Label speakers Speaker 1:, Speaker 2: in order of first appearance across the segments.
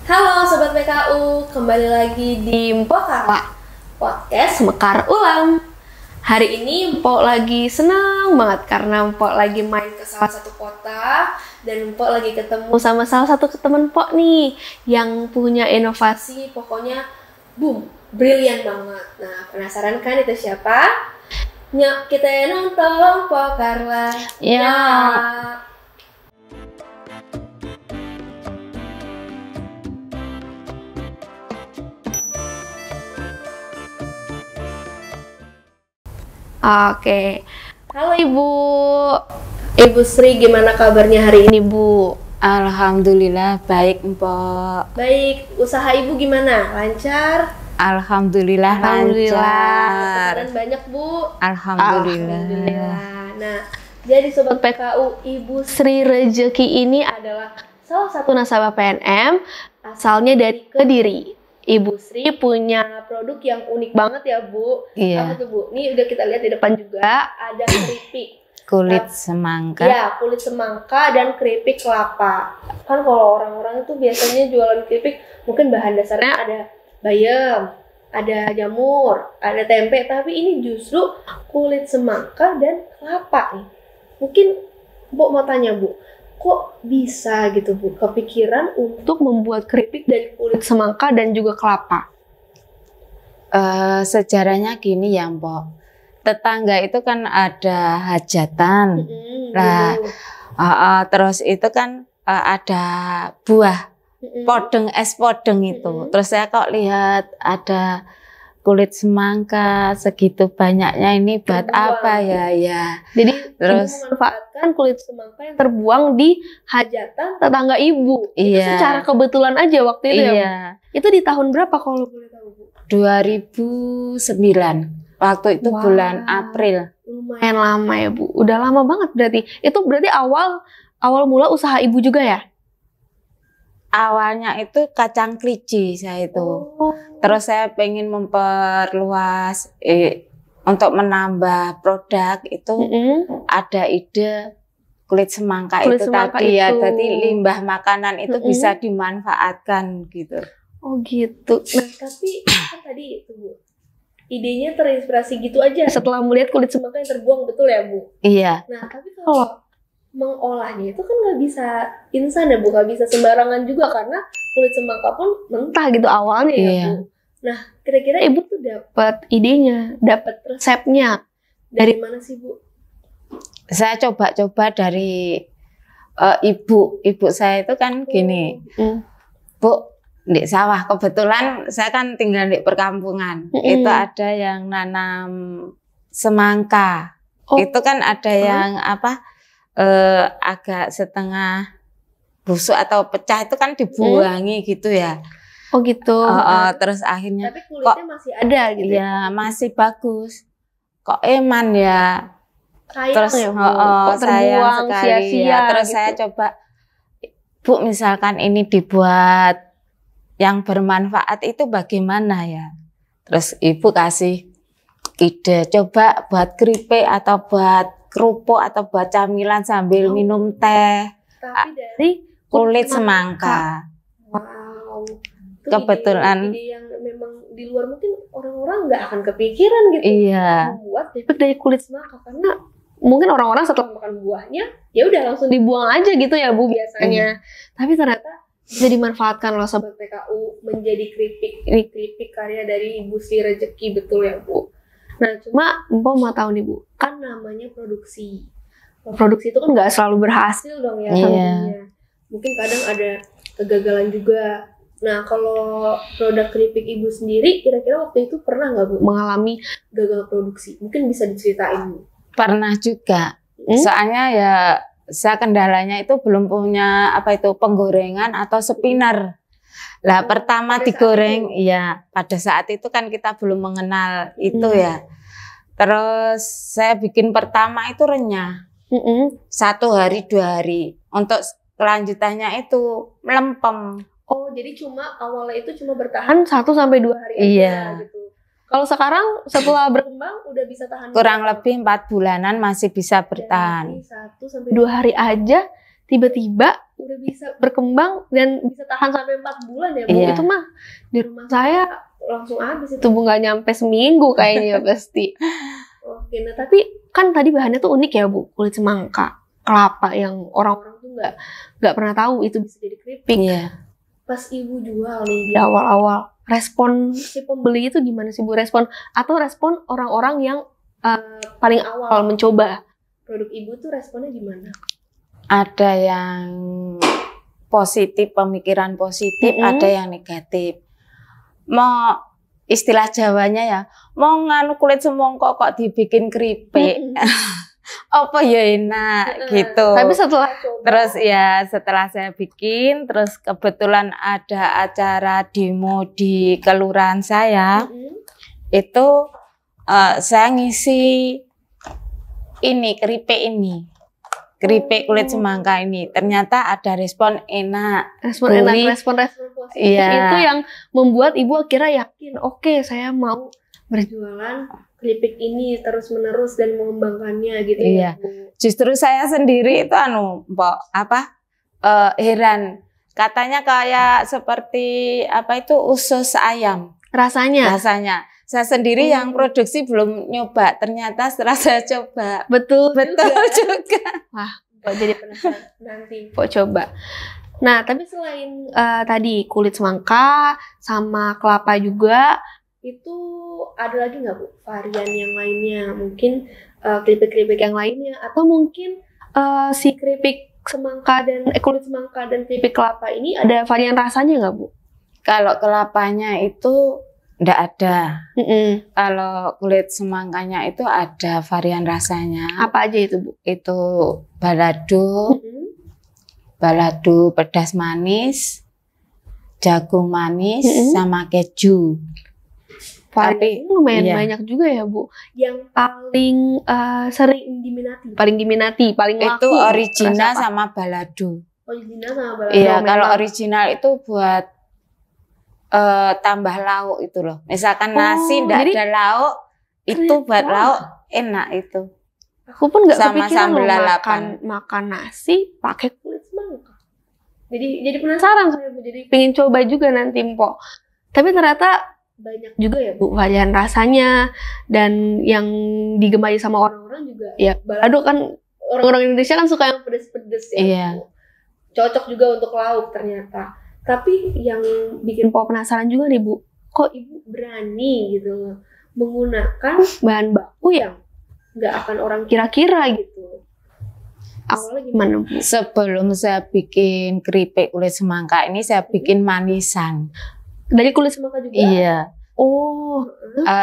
Speaker 1: Halo Sobat PKU, kembali lagi di Mpokara Podcast Mekar Ulam. Hari ini Mpok lagi senang banget karena Mpok lagi main ke salah satu kota. Dan Mpok lagi ketemu sama salah satu teman Mpok nih yang punya inovasi, pokoknya boom, brilian banget. Nah, penasaran kan itu siapa? Nyok kita nonton Pokarlah.
Speaker 2: Ya.
Speaker 1: Oke, halo Ibu Sri, gimana kabarnya hari ini Bu?
Speaker 2: Alhamdulillah baik, Mpok.
Speaker 1: Baik, usaha Ibu gimana? Lancar?
Speaker 2: Alhamdulillah lancar.
Speaker 1: Pesanan banyak Bu?
Speaker 2: Alhamdulillah.
Speaker 1: Nah, jadi Sobat PKU, Ibu Sri Rejeki ini adalah salah satu nasabah PNM, asalnya dari Kediri. Ibu Sri punya produk yang unik banget ya Bu.
Speaker 2: Iya.
Speaker 1: Apa tuh Bu? Nih udah kita lihat di depan juga, ada keripik.
Speaker 2: Kulit semangka.
Speaker 1: Ya, kulit semangka dan keripik kelapa. Kan kalau orang-orang itu biasanya jualan keripik, mungkin bahan dasarnya ada bayam, ada jamur, ada tempe. Tapi ini justru kulit semangka dan kelapa nih. Mungkin Bu mau tanya Bu, kok bisa gitu Bu kepikiran untuk membuat keripik dari kulit semangka dan juga kelapa?
Speaker 2: Sejarahnya gini ya, Mpok. Tetangga itu kan ada hajatan. Nah, terus itu kan ada buah podeng, es podeng itu. Terus saya kok lihat ada kulit semangka segitu banyaknya, ini buat apa ya?
Speaker 1: Jadi
Speaker 2: terus
Speaker 1: Ibu memanfaatkan kulit semangka yang terbuang di hajatan tetangga Ibu. Itu
Speaker 2: iya.
Speaker 1: secara kebetulan aja waktu itu ya Bu?
Speaker 2: Iya.
Speaker 1: Itu di tahun berapa kalau boleh tahu Bu?
Speaker 2: 2009. Waktu itu bulan April.
Speaker 1: Lumayan lama ya Bu. Udah lama banget berarti. Itu berarti awal mula usaha Ibu juga ya?
Speaker 2: Awalnya itu kacang kelici saya itu. Terus saya pengen memperluas untuk menambah produk itu ada ide kulit semangka itu tadi ya. Jadi limbah makanan itu bisa dimanfaatkan gitu.
Speaker 1: Oh gitu. Nah tapi kan tadi itu Bu, idenya terinspirasi gitu aja setelah melihat kulit semangka yang terbuang, betul ya Bu?
Speaker 2: Iya.
Speaker 1: Nah tapi kalau mengolahnya itu kan nggak bisa instan ya Bu, nggak bisa sembarangan juga karena kulit semangka pun mentah gitu awalnya ya Bu. Nah kira-kira Ibu tuh dapat idenya, dapat resepnya dari mana sih Bu?
Speaker 2: Saya coba-coba dari ibu saya itu kan gini, Bu, di sawah kebetulan saya kan tinggal di perkampungan, itu ada yang nanam semangka, itu kan ada yang agak setengah busuk atau pecah itu kan dibuangi gitu ya.
Speaker 1: Oh gitu.
Speaker 2: Terus akhirnya
Speaker 1: tapi kulitnya masih ada gitu
Speaker 2: ya, masih bagus. Kok eman ya.
Speaker 1: Sayang
Speaker 2: terus
Speaker 1: ya Bu, kok
Speaker 2: sayang sekali
Speaker 1: sia-sia
Speaker 2: ya. Terus
Speaker 1: gitu.
Speaker 2: saya coba, Bu, misalkan ini dibuat yang bermanfaat itu bagaimana ya? Terus Ibu kasih ide, coba buat keripik atau buat kerupuk atau buat camilan sambil minum teh.
Speaker 1: Tapi dari
Speaker 2: kulit semangka.
Speaker 1: Wow. Itu
Speaker 2: Kebetulan
Speaker 1: ide yang memang di luar mungkin orang-orang nggak akan kepikiran gitu.
Speaker 2: Iya.
Speaker 1: Membuat keripik dari kulit semangka karena mungkin orang-orang setelah makan buahnya ya udah langsung dibuang aja gitu ya Bu biasanya. Tapi ternyata bisa dimanfaatkan loh Sobat PKU menjadi keripik. Ini keripik karya dari Ibu Sri Rejeki, betul ya Bu. Nah cuma Mpok mau tahu nih Bu, kan namanya produksi. Produksi itu kan nggak selalu berhasil dong ya tentunya. Mungkin kadang ada kegagalan juga. Nah kalau produk keripik Ibu sendiri, kira-kira waktu itu pernah nggak Bu mengalami gagal produksi? Mungkin bisa diceritain Bu.
Speaker 2: Pernah juga. Soalnya ya saya kendalanya itu belum punya penggorengan atau spinner. Lah pertama digoreng ya pada saat itu kan kita belum mengenal itu ya. Terus saya bikin pertama itu renyah. 1 hari 2 hari. Untuk kelanjutannya itu melempem.
Speaker 1: Oh jadi cuma awalnya itu cuma bertahan 1-2 hari aja gitu. Kalau sekarang setelah berkembang udah bisa tahan
Speaker 2: kurang lebih 4 bulanan masih bisa bertahan.
Speaker 1: 1-2 hari aja tiba-tiba udah bisa berkembang dan bisa tahan sampai 4 bulan ya Bu.
Speaker 2: Iya.
Speaker 1: Itu mah di rumah saya langsung habis itu Bu, nggak nyampe seminggu kayaknya pasti. Oke, nah tapi kan tadi bahannya tuh unik ya Bu, kulit semangka, kelapa yang orang-orang tuh nggak pernah tahu itu bisa jadi keripik.
Speaker 2: Iya.
Speaker 1: Pas Ibu jual nih di awal-awal, respon si pembeli itu gimana sih Bu? Respon orang-orang yang paling awal mencoba produk Ibu tuh responnya gimana?
Speaker 2: Ada yang positif, pemikiran positif, ada yang negatif. Mau istilah Jawanya ya, mau nganu kulit semongko kok dibikin keripik. Apa ya enak gitu.
Speaker 1: Tapi setelah
Speaker 2: terus ya setelah saya bikin, terus kebetulan ada acara demo di kelurahan saya, itu saya ngisi ini keripik kulit semangka ini. Ternyata ada respon enak.
Speaker 1: Respon positif itu yang membuat Ibu akhirnya yakin, oke, saya mau berjualan keripik ini terus-menerus dan mengembangkannya gitu ya.
Speaker 2: Justru saya sendiri itu heran. Katanya kayak seperti usus ayam.
Speaker 1: Rasanya.
Speaker 2: Saya sendiri yang produksi belum nyoba, ternyata setelah saya coba
Speaker 1: betul
Speaker 2: juga.
Speaker 1: Wah, kok jadi penasaran nanti kok coba. Nah, tapi selain tadi kulit semangka sama kelapa juga, itu ada lagi nggak Bu varian yang lainnya? Mungkin keripik-keripik yang lainnya, atau mungkin si keripik semangka dan kulit semangka dan keripik kelapa ini ada varian rasanya nggak Bu?
Speaker 2: Kalau kelapanya itu nggak ada. Kalau kulit semangkanya itu ada varian rasanya.
Speaker 1: Apa aja itu Bu?
Speaker 2: Itu balado, balado pedas manis, jagung manis, sama keju.
Speaker 1: Tapi lumayan banyak juga ya Bu. Yang paling sering diminati, paling laku
Speaker 2: itu original sama balado.
Speaker 1: Original sama balado.
Speaker 2: Iya, kalau original itu buat tambah lauk itu loh. Misalkan nasi ndak ada lauk, itu buat lauk enak itu.
Speaker 1: Aku pun nggak
Speaker 2: sama
Speaker 1: kepikiran
Speaker 2: sambal
Speaker 1: loh
Speaker 2: lalapan.
Speaker 1: makan nasi pakai kulit semangka. Jadi penasaran saya Bu. Jadi pengen coba juga nanti Mpok. Tapi ternyata banyak juga ya Bu varian rasanya, dan yang digemari sama orang-orang juga ya balado kan, orang-orang Indonesia kan suka yang pedes-pedes ya.
Speaker 2: Iya.
Speaker 1: Bu. Cocok juga untuk lauk ternyata. Tapi yang bikin Mpok penasaran juga nih Bu, kok Ibu berani gitu menggunakan bahan baku yang nggak akan orang kira-kira gitu. Awalnya gimana Bu?
Speaker 2: Sebelum saya bikin keripik kulit semangka ini, saya bikin manisan.
Speaker 1: Dari kulit semangka juga?
Speaker 2: Iya.
Speaker 1: Oh.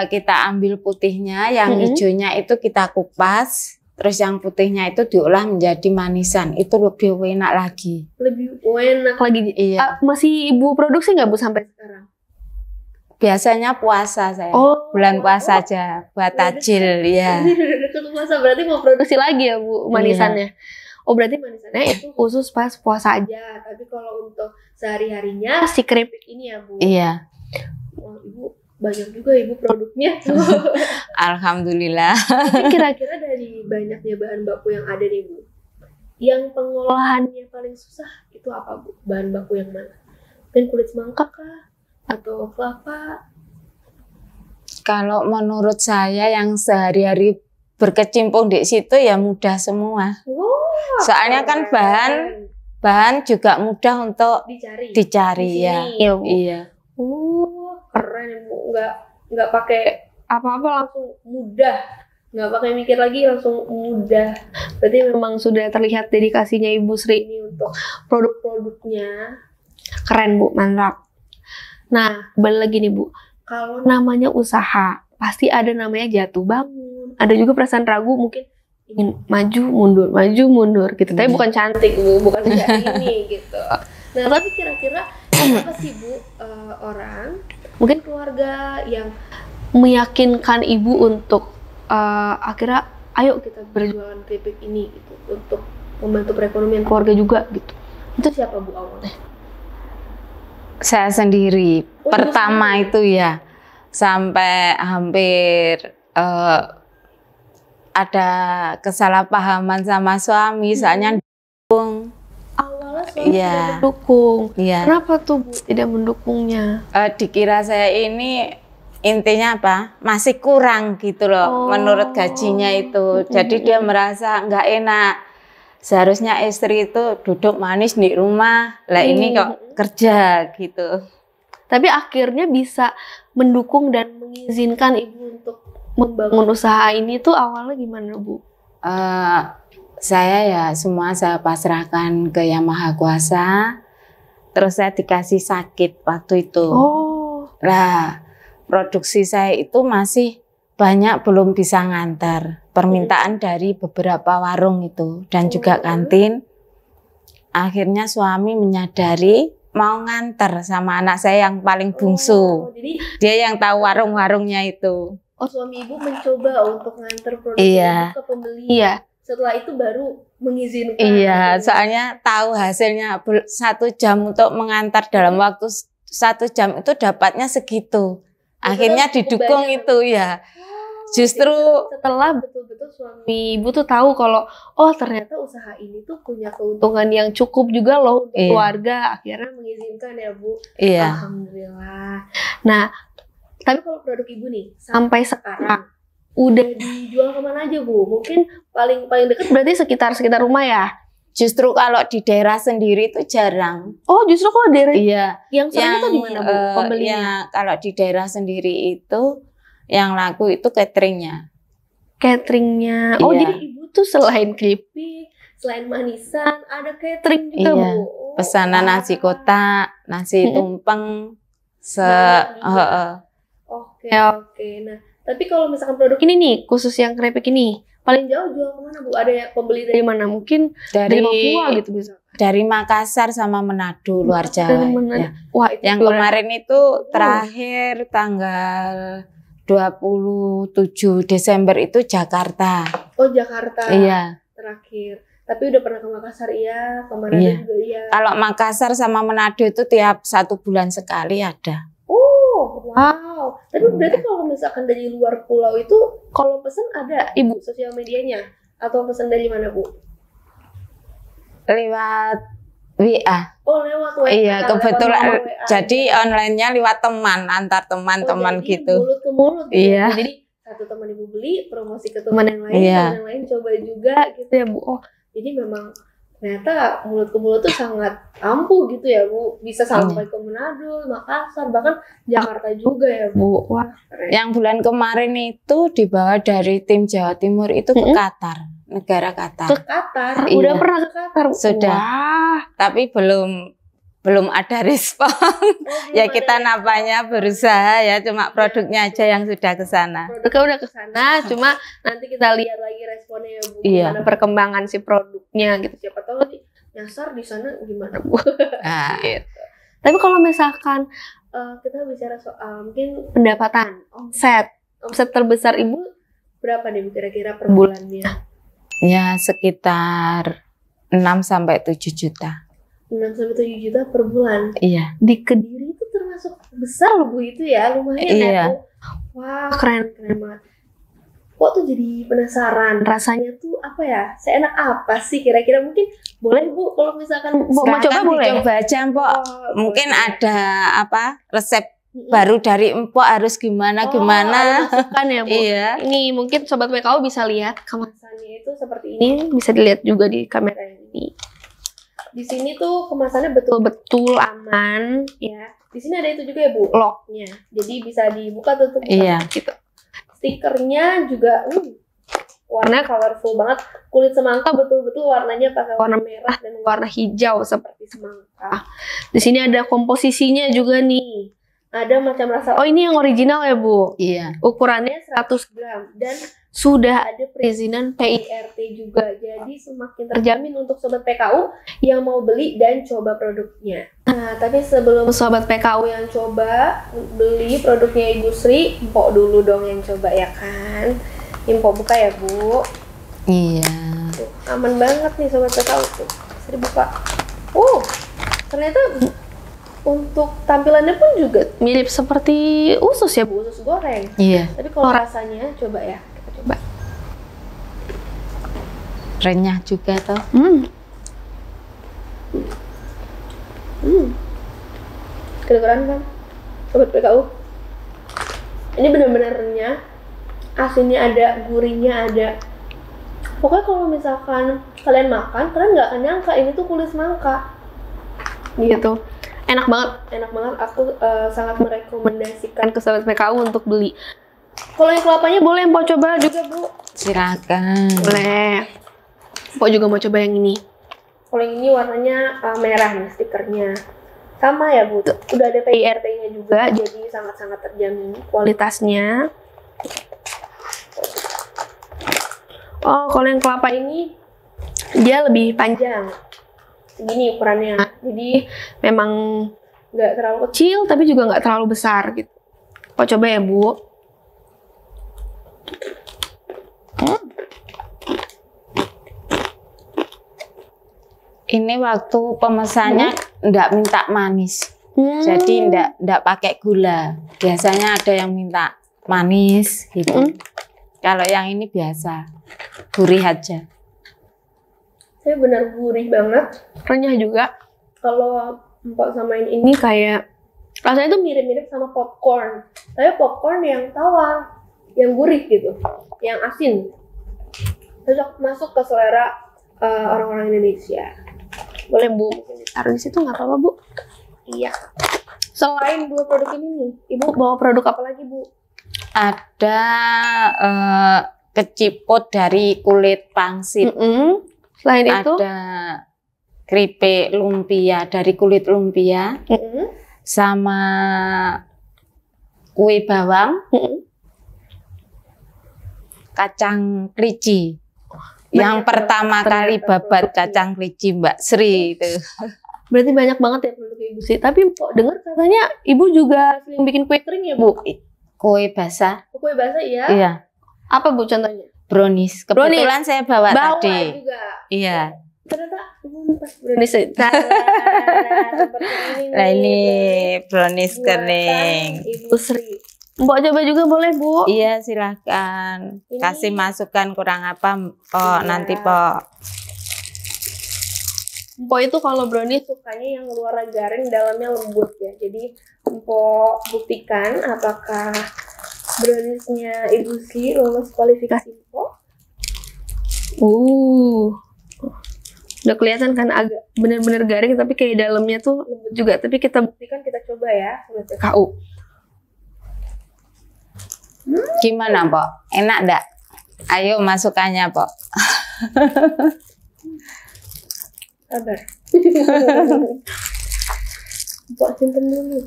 Speaker 2: Kita ambil putihnya, yang hijaunya itu kita kupas, terus yang putihnya itu diolah menjadi manisan. Itu lebih enak lagi.
Speaker 1: Lebih enak lagi.
Speaker 2: Iya.
Speaker 1: Masih Ibu produksi nggak Bu sampai sekarang?
Speaker 2: Biasanya puasa saya. Bulan puasa aja buat tajil ya.
Speaker 1: Dekat puasa berarti mau produksi lagi ya Bu manisannya. Oh berarti manisannya itu khusus pas puasa aja. Tapi kalau untuk sehari-harinya si keripik ini ya Bu.
Speaker 2: Iya.
Speaker 1: Wah, Ibu banyak juga Ibu produknya.
Speaker 2: Alhamdulillah.
Speaker 1: Tapi kira-kira dari banyaknya bahan baku yang ada nih Bu, yang pengolahannya paling susah itu apa Bu? Bahan baku yang mana? Mungkin kulit semangka kah? Atau kelapa?
Speaker 2: Kalau menurut saya yang sehari-hari berkecimpung di situ ya mudah semua. Soalnya kan bahan juga mudah untuk dicari ya. Iya.
Speaker 1: Keren Bu, nggak pakai apa-apa langsung mudah, nggak pakai mikir lagi langsung mudah. Berarti memang sudah terlihat dedikasinya Ibu Sri ini untuk produk-produknya. Keren Bu, mantap. Nah, balik lagi nih Bu, kalau namanya usaha pasti ada namanya jatuh bangun, ada juga perasaan ragu, mungkin ingin maju mundur gitu. Tapi bukan cantik Bu, bukan kayak ini gitu. Nah, tapi kira-kira apa sih Bu orang, mungkin keluarga yang meyakinkan Ibu untuk akhirnya ayo kita berjualan keripik ini gitu, untuk membantu perekonomian keluarga juga gitu. Itu siapa Bu awalnya?
Speaker 2: Saya sendiri. Pertama itu ya sampai hampir ada kesalahpahaman sama suami, soalnya
Speaker 1: suami tidak mendukung.
Speaker 2: Iya.
Speaker 1: Kenapa tuh Bu tidak mendukungnya?
Speaker 2: Dikira saya ini intinya apa? Masih kurang gitu loh menurut gajinya itu. Jadi dia merasa nggak enak. Seharusnya istri itu duduk manis di rumah. Lah ini kok kerja gitu.
Speaker 1: Tapi akhirnya bisa mendukung dan mengizinkan Ibu untuk membangun usaha ini tuh awalnya gimana Bu?
Speaker 2: Saya ya semua saya pasrahkan ke Yang Maha Kuasa. Terus saya dikasih sakit waktu itu. Lah produksi saya itu masih banyak belum bisa ngantar. Permintaan dari beberapa warung itu dan juga kantin. Akhirnya suami menyadari mau nganter sama anak saya yang paling bungsu.
Speaker 1: Jadi
Speaker 2: dia yang tahu warung-warungnya itu.
Speaker 1: Suami Ibu mencoba untuk nganter produk ke pembeli ya. Setelah itu baru mengizinkan.
Speaker 2: Iya, soalnya tahu hasilnya 1 jam untuk mengantar dalam waktu 1 jam itu dapatnya segitu. Akhirnya didukung itu ya. Justru
Speaker 1: setelah betul-betul suami Ibu tuh tahu kalau ternyata usaha ini tuh punya keuntungan yang cukup juga loh untuk keluarga, akhirnya mengizinkan ya Bu.
Speaker 2: Iya.
Speaker 1: Alhamdulillah. Nah, tapi kalau produk Ibu nih sampai sekarang udah dijual kemana aja Bu? Mungkin paling dekat berarti sekitar rumah ya?
Speaker 2: Justru kalau di daerah sendiri itu jarang.
Speaker 1: Justru kalau daerah
Speaker 2: Yang
Speaker 1: yang sering itu di mana Bu pembelinya?
Speaker 2: Kalau di daerah sendiri itu yang laku itu cateringnya.
Speaker 1: Cateringnya. Jadi Ibu tuh selain keripik, selain manisan, ada catering juga Bu.
Speaker 2: Pesanan nasi kotak, nasi tumpeng,
Speaker 1: Oke. Nah, tapi kalau misalkan produk ini nih, khusus yang keripik ini, paling jauh jual kemana Bu? Ada yang pembeli dari mana? Mungkin dari Papua gitu bisa.
Speaker 2: Dari Makassar sama Manado, luar Jawa. Ya.
Speaker 1: Wah, itu
Speaker 2: yang kemarin itu terakhir tanggal 27 Desember itu Jakarta.
Speaker 1: Jakarta.
Speaker 2: Iya.
Speaker 1: Terakhir. Tapi udah pernah ke Makassar ke Manado juga iya.
Speaker 2: Kalau Makassar sama Manado itu tiap 1 bulan sekali ada.
Speaker 1: Wow. Tapi berarti kalau misalkan dari luar pulau itu, kalau pesan ada Ibu sosial medianya? Atau pesan dari mana Bu?
Speaker 2: Lewat WA.
Speaker 1: Lewat WA.
Speaker 2: Iya, kebetulan. Jadi online-nya lewat teman, antar teman-teman gitu.
Speaker 1: Mulut ke mulut.
Speaker 2: Iya.
Speaker 1: Jadi satu teman Ibu beli, promosi ke teman yang lain, teman yang lain coba juga gitu ya Bu. Jadi memang ternyata mulut ke mulut tuh sangat ampuh gitu ya Bu. Bisa sampai ke Manado, Makassar, bahkan Jakarta juga ya Bu. Wah, keren.
Speaker 2: Yang bulan kemarin itu dibawa dari tim Jawa Timur itu ke Qatar, negara Qatar.
Speaker 1: Ke Qatar? Udah pernah ke Qatar?
Speaker 2: Sudah. Wah. Tapi belum ada respon. Ya kita napanya berusaha ya, cuma produknya aja yang sudah ke sana.
Speaker 1: Produknya udah ke sana, cuma nanti kita lihat lagi responnya ya Bu. Gimana perkembangan si produknya gitu. Siapa tahu nyasar di sana gimana Bu. Gitu. Tapi kalau misalkan kita bicara soal mungkin pendapatan, omset terbesar Ibu berapa nih kira-kira per bulannya?
Speaker 2: Ya sekitar 6-7 juta.
Speaker 1: 6-7 juta per bulan.
Speaker 2: Iya.
Speaker 1: Di Kediri itu termasuk besar loh Bu itu ya, lumayan ya Bu. Wah, keren banget. Kok tuh jadi penasaran rasanya tuh apa ya? Seenak apa sih kira-kira? Mungkin boleh Bu kalau misalkan mau coba boleh.
Speaker 2: Coba aja Mpok. Mungkin ada resep baru dari Mpok harus gimana.
Speaker 1: Masukkan ya Bu.
Speaker 2: Iya.
Speaker 1: Ini mungkin Sobat PKU bisa lihat kemasannya itu seperti ini, bisa dilihat juga di kamera ini. Di sini tuh kemasannya betul-betul aman ya. Di sini ada itu juga ya Bu, locknya. Jadi bisa dibuka tutup gitu. Stikernya juga warnanya colorful banget. Kulit semangka betul-betul warnanya pakai warna merah dan warna hijau seperti semangka. Di sini ada komposisinya juga nih. Ada macam rasa. Ini yang original ya Bu?
Speaker 2: Iya.
Speaker 1: Ukurannya 100 gram dan sudah ada perizinan PIRT juga. Jadi semakin terjamin untuk Sobat PKU yang mau beli dan coba produknya. Nah, tapi sebelum Sobat PKU yang coba beli produknya Ibu Sri, Mpok dulu dong yang coba ya kan. Mpok buka ya Bu.
Speaker 2: Iya.
Speaker 1: Tuh, aman banget nih Sobat PKU tuh. Sri buka. Ternyata untuk tampilannya pun juga mirip seperti usus ya Bu, usus goreng.
Speaker 2: Iya.
Speaker 1: Tapi kalau rasanya coba ya. Coba.
Speaker 2: Renyah juga toh.
Speaker 1: kedengeran kan sobat PKU? Ini bener-benernya asinnya ada, gurihnya ada. Pokoknya kalau misalkan kalian makan, kalian nggak akan nyangka ini tuh kulit semangka. Gitu. Enak banget. Aku sangat merekomendasikan ke sobat PKU untuk beli. Kalau yang kelapanya boleh Mpok coba juga, Bu.
Speaker 2: Silakan.
Speaker 1: Boleh. Mpok juga mau coba yang ini. Kalau yang ini warnanya merah nih stikernya. Sama ya, Bu. Udah ada PIRT-nya juga, jadi sangat-sangat terjamin kualitasnya. Oh, kalau yang kelapa ini dia lebih panjang. Segini ukurannya. Jadi memang nggak terlalu kecil, tapi juga nggak terlalu besar gitu. Kok coba ya, Bu?
Speaker 2: Ini waktu pemesannya nggak minta manis. Jadi nggak pakai gula. Biasanya ada yang minta manis gitu. Kalau yang ini biasa, gurih aja.
Speaker 1: Saya benar gurih banget, renyah juga. Kalau Mpok samain ini kayak rasanya tuh mirip-mirip sama popcorn. Tapi popcorn yang tawar, yang gurih gitu, yang asin. Cocok masuk ke selera orang-orang Indonesia. Boleh, Bu, taruh di situ nggak apa-apa, Bu? Iya. Selain dua produk ini nih, Ibu bawa produk apa lagi, Bu?
Speaker 2: Ada keciput dari kulit pangsit.
Speaker 1: Selain itu
Speaker 2: ada keripik lumpia dari kulit lumpia, sama kue bawang, kacang kelici. Yang pertama kali babat kacang kelici Mbak Sri itu.
Speaker 1: Berarti banyak banget ya produk Ibu Sri. Tapi kok dengar katanya Ibu juga sering bikin kue kering ya, Bu?
Speaker 2: Kue basah.
Speaker 1: Kue basah ya?
Speaker 2: Iya.
Speaker 1: Apa, Bu, contohnya?
Speaker 2: Brownies. Kebetulan saya bawa tadi.
Speaker 1: Juga.
Speaker 2: Iya.
Speaker 1: Ternyata pas brownies.
Speaker 2: Nah, ini brownies kering.
Speaker 1: Ibu Sri. Mbok coba juga boleh, Bu?
Speaker 2: Iya, silakan. Kasih masukan kurang apa, Pok, nanti, Pok.
Speaker 1: Mpok itu kalau brownies sukanya yang luar garing, dalamnya lembut ya. Jadi Mpok buktikan apakah browniesnya Ibu Sri lolos kualifikasi Mpok. Udah kelihatan kan agak bener-bener garing, tapi kayak dalamnya tuh lembut juga. Tapi kita buktikan, kita coba ya, sobat PKU.
Speaker 2: Gimana, Pok? Enak enggak? Ayo masukannya, Pok.
Speaker 1: Sabar. Mpok simpen dulu.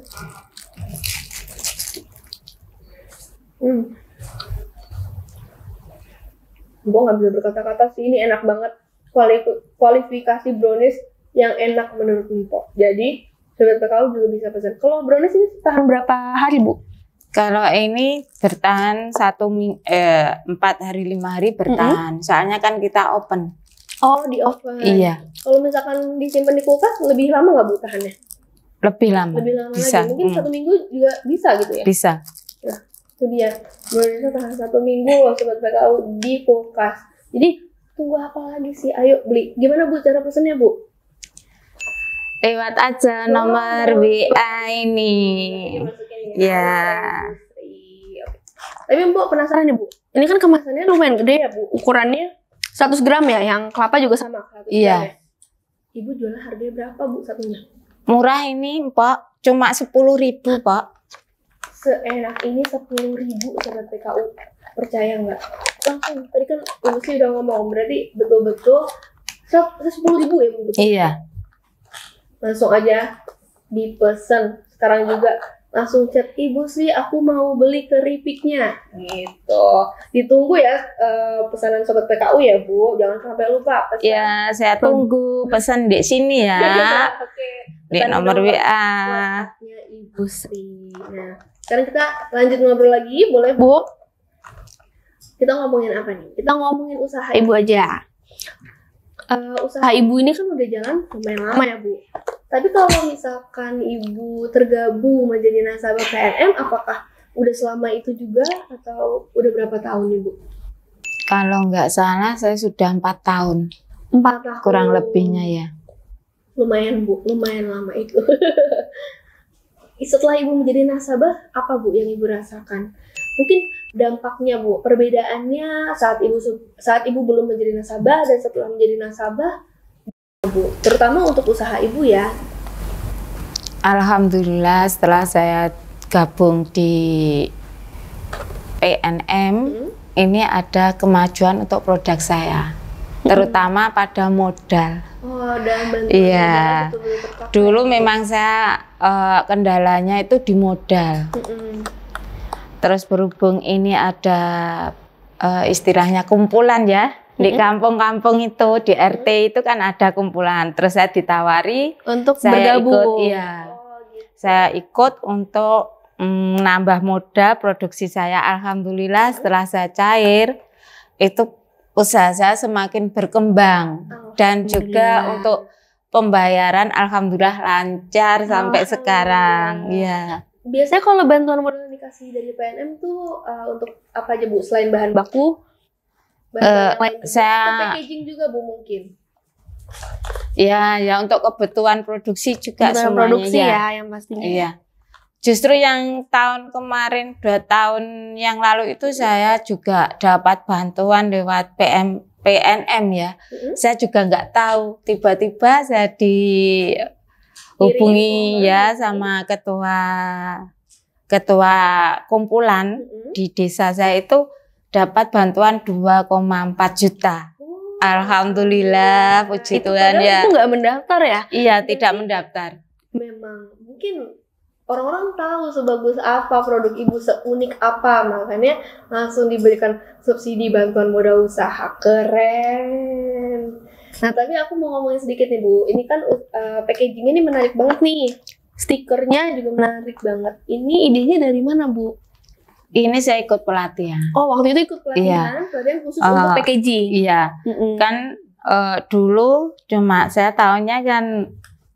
Speaker 1: Mpok nggak bisa berkata-kata sih, ini enak banget. Kualifikasi brownies yang enak menurut Mpok. Jadi sobat PKU juga bisa pesan. Kalau brownies ini tahan berapa hari, Bu?
Speaker 2: Kalau ini bertahan 4 hari 5 hari bertahan. Soalnya kan kita open.
Speaker 1: Oh, di oven.
Speaker 2: Iya.
Speaker 1: Kalau misalkan disimpan di kulkas lebih lama nggak, Bu, tahannya?
Speaker 2: Lebih lama.
Speaker 1: Lebih lama
Speaker 2: bisa.
Speaker 1: lagi. Mungkin 1 minggu juga bisa gitu ya?
Speaker 2: Bisa.
Speaker 1: Nah, itu dia. Browniesnya tahan 1 minggu loh sobat PKU di kulkas. Jadi tunggu apa lagi sih? Ayo beli. Gimana, Bu, cara pesennya, Bu?
Speaker 2: Lewat aja nomor WA ini. Ya.
Speaker 1: Tapi Mbok penasaran nih, Bu. Ini kan kemasannya lumayan gede ya, Bu. Ukurannya 100 gram ya, yang kelapa juga sama.
Speaker 2: Iya.
Speaker 1: Ya. Ibu jual harganya berapa, Bu, satunya?
Speaker 2: Murah ini, Pak. Cuma 10.000, Pak.
Speaker 1: Seenak ini 10.000, sobat PKU. Percaya nggak? Langsung. Tadi kan Ibu sih udah ngomong, berarti betul-betul 10.000 ya, Bu?
Speaker 2: Iya.
Speaker 1: Langsung aja dipesen. Sekarang juga langsung chat Ibu Sri, aku mau beli keripiknya gitu. Ditunggu ya pesanan sobat PKU ya, Bu, jangan sampai lupa pesan.
Speaker 2: Ya, saya tunggu pesan di sini ya.
Speaker 1: Oke.
Speaker 2: Di nomor WA
Speaker 1: Ibu Sri. Nah, sekarang kita lanjut ngobrol lagi, boleh, Bu? Kita ngomongin apa nih? Kita ngomongin usaha Ibu aja. Usaha Ibu ini kan udah jalan lumayan lama ya, Bu. Tapi kalau misalkan Ibu tergabung menjadi nasabah PNM, apakah udah selama itu juga atau udah berapa tahun, Ibu?
Speaker 2: Kalau nggak salah saya sudah 4 tahun.
Speaker 1: 4 tahun.
Speaker 2: Kurang lebihnya ya.
Speaker 1: Lumayan, Bu, lumayan lama itu. setelah Ibu menjadi nasabah, apa Bu yang Ibu rasakan? Mungkin dampaknya Bu, perbedaannya saat Ibu belum menjadi nasabah dan setelah menjadi nasabah, Bu, terutama untuk usaha Ibu ya.
Speaker 2: Alhamdulillah setelah saya gabung di PNM, ini ada kemajuan untuk produk saya, terutama pada modal.
Speaker 1: Oh, dan bantuan
Speaker 2: Iya.
Speaker 1: betul-betul terpakai.
Speaker 2: Dulu memang saya kendalanya itu di modal. Terus berhubung ini ada istilahnya kumpulan ya, di kampung-kampung itu, di RT itu kan ada kumpulan. Terus saya ditawari
Speaker 1: untuk
Speaker 2: saya
Speaker 1: bergabung.
Speaker 2: ikut, iya.
Speaker 1: Oh, gitu.
Speaker 2: Saya ikut untuk menambah modal produksi saya. Alhamdulillah setelah saya cair, itu usaha saya semakin berkembang. Dan juga untuk pembayaran alhamdulillah lancar sampai sekarang. Iya.
Speaker 1: Biasanya kalau bantuan modal dikasih dari PNM tuh untuk apa aja Bu? Selain bahan baku, bahan lain juga, atau packaging juga Bu mungkin?
Speaker 2: Ya untuk kebutuhan produksi juga
Speaker 1: Kebutuhan
Speaker 2: semuanya
Speaker 1: produksi ya yang pastinya.
Speaker 2: Iya. Justru yang tahun kemarin 2 tahun yang lalu itu saya juga dapat bantuan lewat PNM ya. Saya juga nggak tahu, tiba-tiba saya dihubungi ya sama ketua kumpulan di desa saya itu dapat bantuan 2,4 juta. Alhamdulillah, puji Tuhan ya.
Speaker 1: Itu nggak mendaftar ya?
Speaker 2: Iya, tidak mendaftar.
Speaker 1: Memang mungkin orang-orang tahu sebagus apa produk Ibu, seunik apa, makanya langsung diberikan subsidi bantuan modal usaha. Keren. Nah, tapi aku mau ngomongin sedikit nih Bu. Ini kan packagingnya ini menarik banget nih. Stikernya juga menarik banget. Ini idenya dari mana Bu?
Speaker 2: Ini saya ikut pelatihan.
Speaker 1: Oh, waktu itu ikut pelatihan, pelatihan khusus untuk packaging.
Speaker 2: Iya, kan dulu cuma saya tahunya kan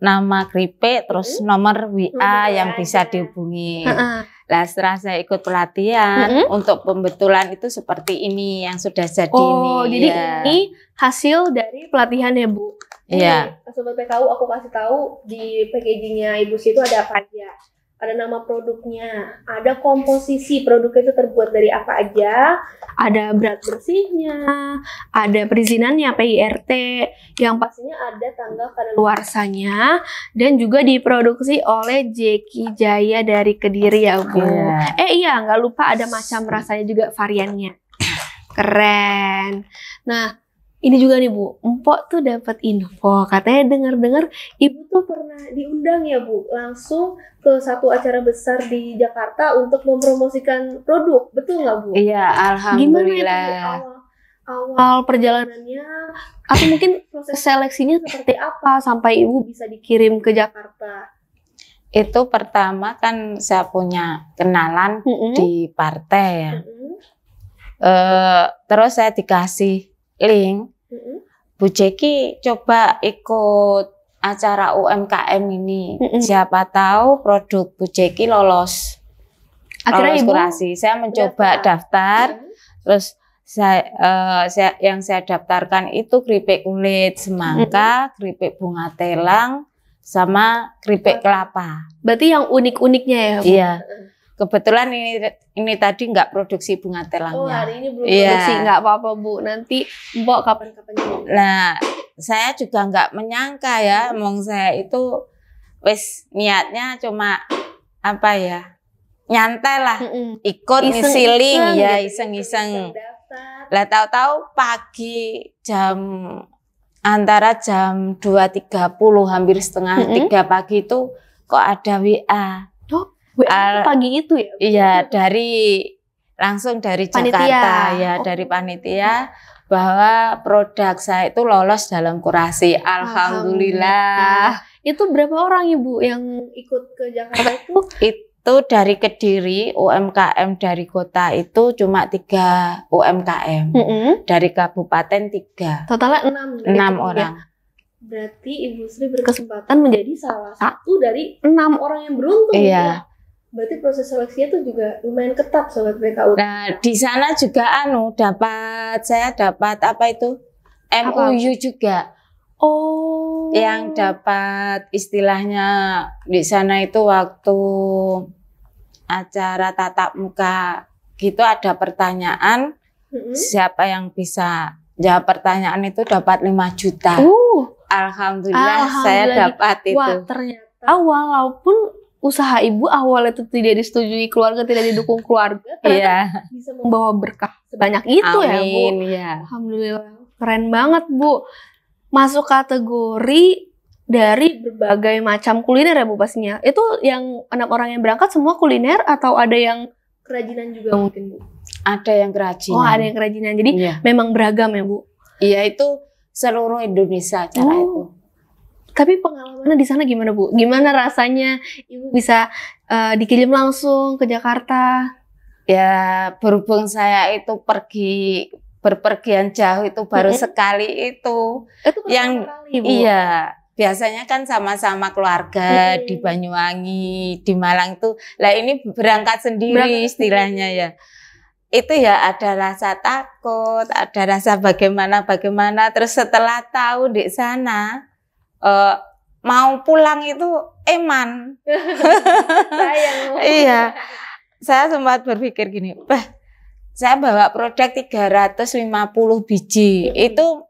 Speaker 2: nama keripik, terus nomor WA yang bisa dihubungi. Nah, setelah saya ikut pelatihan untuk pembetulan itu seperti ini yang sudah jadi ini.
Speaker 1: Oh, jadi ini hasil dari pelatihan ya Bu?
Speaker 2: Iya.
Speaker 1: Sobat PKU, aku kasih tahu di packagingnya Ibu situ ada apa aja. Ada nama produknya, ada komposisi produknya itu terbuat dari apa aja, ada berat bersihnya, ada perizinannya PIRT, yang pastinya ada tanggal kadaluarsanya, dan juga diproduksi oleh Jeki Jaya dari Kediri ya Bu. Iya, nggak lupa ada macam rasanya juga variannya. Keren. Nah, ini juga nih Bu, Empok tuh dapat info, katanya dengar-dengar Ibu tuh pernah diundang ya Bu, langsung ke satu acara besar di Jakarta untuk mempromosikan produk, betul nggak Bu?
Speaker 2: Iya, alhamdulillah.
Speaker 1: Gimana itu awal perjalanannya, atau mungkin proses seleksinya seperti apa sampai Ibu bisa dikirim ke Jakarta?
Speaker 2: Itu pertama kan saya punya kenalan di partai ya. Terus saya dikasih link, Bu Jeki coba ikut acara UMKM ini, siapa tahu produk Bu Jeki lolos. Akhirnya Ibu kurasi. Saya mencoba daftar, terus yang saya daftarkan itu keripik kulit semangka, keripik bunga telang, sama keripik kelapa.
Speaker 1: Berarti yang unik-uniknya ya Bu?
Speaker 2: Iya. Kebetulan ini tadi nggak produksi bunga telangnya.
Speaker 1: Oh, hari ini belum produksi, nggak apa-apa Bu. Nanti Mbok kapan-kapan juga.
Speaker 2: Nah, saya juga nggak menyangka ya, emang saya itu wes niatnya cuma apa ya, nyantai lah, ikut ngisi link ya, iseng-iseng. Lah tahu-tahu pagi antara jam 2.30 hampir setengah 3 pagi itu kok ada WA.
Speaker 1: Pagi itu ya?
Speaker 2: Iya, langsung dari
Speaker 1: panitia.
Speaker 2: Jakarta ya, dari panitia bahwa produk saya itu lolos dalam kurasi. Alhamdulillah.
Speaker 1: Itu berapa orang Ibu yang ikut ke Jakarta itu?
Speaker 2: Itu dari Kediri, UMKM dari kota itu cuma 3 UMKM. Dari kabupaten 3.
Speaker 1: Totalnya 6
Speaker 2: orang.
Speaker 1: Berarti Ibu Sri berkesempatan menjadi salah satu dari 6 orang yang beruntung.
Speaker 2: Iya.
Speaker 1: Berarti proses seleksinya tuh juga lumayan ketat Sobat PKU.
Speaker 2: Nah, di sana juga saya dapat apa itu? MOU juga.
Speaker 1: Oh.
Speaker 2: Yang dapat istilahnya di sana itu waktu acara tatap muka gitu ada pertanyaan, siapa yang bisa jawab pertanyaan itu dapat 5 juta. Alhamdulillah saya dapat itu.
Speaker 1: Wah, ternyata walaupun usaha ibu awal itu tidak disetujui keluarga, tidak didukung keluarga, ternyata bisa membawa berkah sebanyak itu.
Speaker 2: Amin,
Speaker 1: ya Bu.
Speaker 2: Ya.
Speaker 1: Alhamdulillah, keren banget Bu. Masuk kategori dari berbagai macam kuliner ya Bu pastinya. Itu yang 6 orang yang berangkat semua kuliner atau ada yang kerajinan juga mungkin Bu?
Speaker 2: Ada yang kerajinan.
Speaker 1: Oh, ada yang kerajinan. Jadi memang beragam ya Bu?
Speaker 2: Iya, itu seluruh Indonesia cara itu.
Speaker 1: Tapi pengalamannya di sana gimana Bu? Gimana rasanya Ibu bisa dikirim langsung ke Jakarta?
Speaker 2: Ya berhubung saya itu berpergian jauh itu baru sekali itu.
Speaker 1: Itu
Speaker 2: yang
Speaker 1: kali, Bu?
Speaker 2: Iya, biasanya kan sama-sama keluarga di Banyuwangi, di Malang itu. Lah ini berangkat sendiri istilahnya ya. Itu ya ada rasa takut, ada rasa bagaimana terus setelah tahu di sana mau pulang itu eman.
Speaker 1: Sayang.
Speaker 2: Iya. Saya sempat berpikir gini, saya bawa produk 350 biji. Itu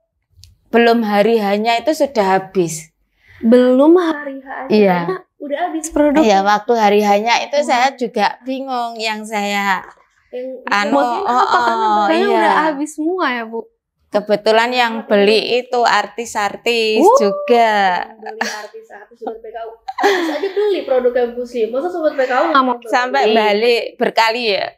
Speaker 2: belum hari hanya itu sudah habis.
Speaker 1: Belum hari hanya udah habis produk.
Speaker 2: Iya, waktu hari hanya itu saya juga bingung yang saya
Speaker 1: udah habis semua ya Bu.
Speaker 2: Kebetulan yang beli itu artis-artis juga.
Speaker 1: Beli artis-artis Sobat PKU. Artis aja beli produknya Bu Sri. Masa Sobat PKU nggak mau
Speaker 2: sampai balik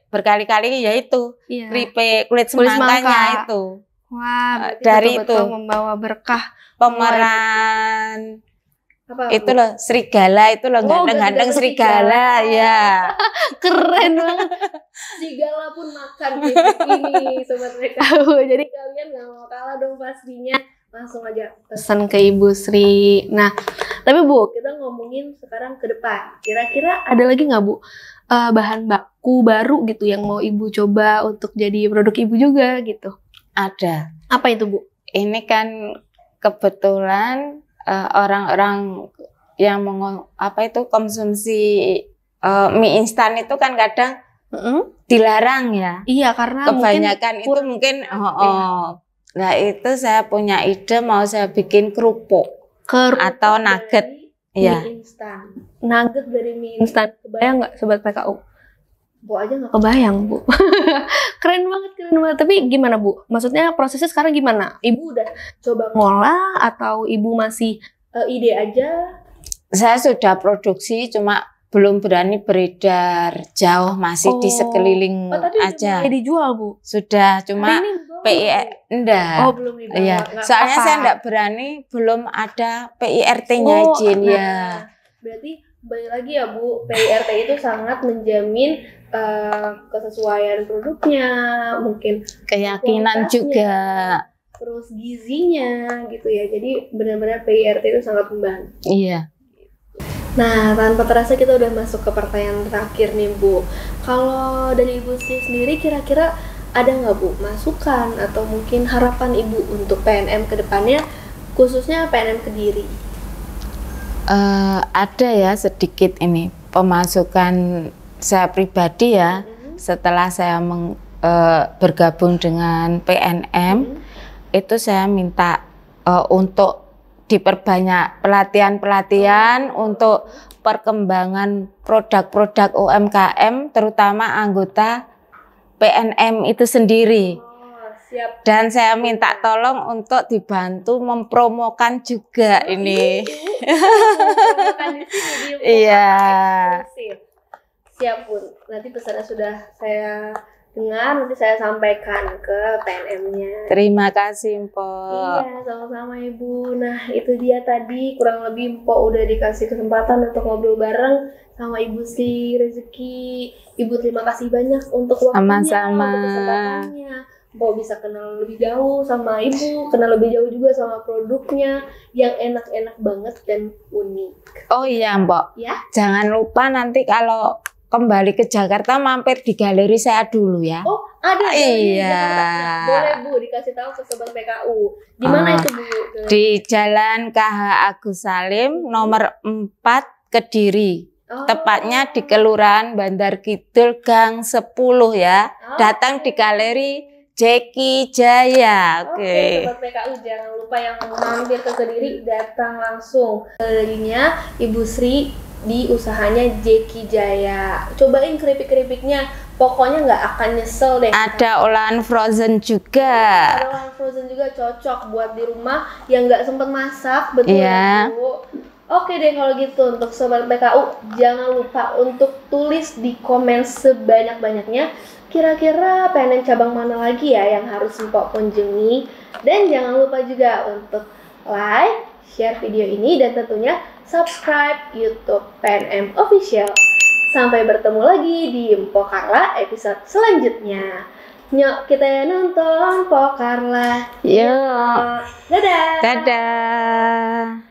Speaker 2: berkali-kali ya itu. Keripik kulit semangkanya itu.
Speaker 1: Wah,
Speaker 2: dari itu
Speaker 1: membawa berkah.
Speaker 2: Pemeran itu loh serigala itu loh, ganteng-ganteng serigala ya.
Speaker 1: Keren banget. Serigala pun makan ini Sobat PKU. Jadi kalian nggak mau kalah dong pastinya. Langsung aja pesan ke Ibu Sri. Nah, tapi Bu, kita ngomongin sekarang ke depan. Kira-kira ada lagi nggak Bu bahan baku baru gitu yang mau Ibu coba untuk jadi produk Ibu juga gitu?
Speaker 2: Ada.
Speaker 1: Apa itu Bu?
Speaker 2: Ini kan kebetulan orang-orang yang konsumsi mie instan itu kan kadang dilarang ya.
Speaker 1: Iya, karena
Speaker 2: kebanyakan itu mungkin nah itu saya punya ide mau saya bikin kerupuk atau nugget. Iya.
Speaker 1: Mie instan. Nugget dari mie instan. Kebayang nggak Sobat PKU? Bu aja nggak kebayang Bu. Keren banget. Tapi gimana Bu? Maksudnya prosesnya sekarang gimana? Ibu udah coba ngolah atau Ibu masih ide aja?
Speaker 2: Saya sudah produksi, cuma belum berani beredar jauh, masih di sekeliling aja.
Speaker 1: Tapi dijual Bu?
Speaker 2: Sudah, cuma enggak.
Speaker 1: Oh, belum dibawa.
Speaker 2: Iya. Soalnya saya enggak berani, belum ada PIRT-nya izin ya.
Speaker 1: Berarti balik lagi ya Bu, PIRT itu sangat menjamin kesesuaian produknya, mungkin
Speaker 2: keyakinan juga,
Speaker 1: terus gizinya gitu ya. Jadi benar-benar PIRT itu sangat membantu.
Speaker 2: Iya.
Speaker 1: Nah, tanpa terasa kita udah masuk ke pertanyaan terakhir nih Bu. Kalau dari Ibu sendiri kira-kira ada nggak Bu masukan atau mungkin harapan Ibu untuk PNM ke depannya, khususnya PNM Kediri?
Speaker 2: Ada ya sedikit ini pemasukan saya pribadi ya, setelah saya bergabung dengan PNM, itu saya minta untuk diperbanyak pelatihan-pelatihan untuk perkembangan produk-produk UMKM, terutama anggota PNM itu sendiri.
Speaker 1: Siap.
Speaker 2: Dan saya minta tolong untuk dibantu mempromokan juga ini.
Speaker 1: Mempromokan di sini.
Speaker 2: Iya.
Speaker 1: Siap Bu, nanti pesannya sudah saya dengar, nanti saya sampaikan ke PNM-nya.
Speaker 2: Terima kasih Mpok.
Speaker 1: Iya, sama-sama Ibu. Nah, itu dia tadi kurang lebih Mpok udah dikasih kesempatan untuk ngobrol bareng sama Ibu Sri Rezeki. Ibu terima kasih banyak untuk waktunya, untuk kesempatannya. Mpok bisa kenal lebih jauh sama Ibu, kenal lebih jauh juga sama produknya yang enak-enak banget dan unik.
Speaker 2: Oh iya Mpok,
Speaker 1: ya?
Speaker 2: Jangan lupa nanti kalau kembali ke Jakarta mampir di galeri saya dulu ya.
Speaker 1: Oh, ada di
Speaker 2: Iya.
Speaker 1: Jakarta. Boleh Bu dikasih tahu ke sobat PKU. Di mana itu Bu?
Speaker 2: Di Jalan KH Agus Salim nomor 4 Kediri. Tepatnya di Kelurahan Bandar Kidul Gang 10 ya. Datang di Galeri Jeki Jaya.
Speaker 1: Oke, sobat PKU jangan lupa yang mampir ke Kediri datang langsung. Galerinya Ibu Sri di usahanya Jeki Jaya. Cobain keripik-keripiknya, pokoknya nggak akan nyesel deh.
Speaker 2: Ada olahan frozen juga.
Speaker 1: Ada olahan frozen juga cocok buat di rumah yang nggak sempet masak, betul
Speaker 2: Iya.
Speaker 1: ya Bu? Oke deh kalau gitu untuk sobat PKU jangan lupa untuk tulis di komen sebanyak-banyaknya kira-kira PNM cabang mana lagi ya yang harus Mpok kunjungi, dan jangan lupa juga untuk like, share video ini, dan tentunya subscribe YouTube PNM Official. Sampai bertemu lagi di Mpok Carla episode selanjutnya. Nyok kita nonton Mpok Carla.
Speaker 2: Yuk.
Speaker 1: Dadah.
Speaker 2: Dadah.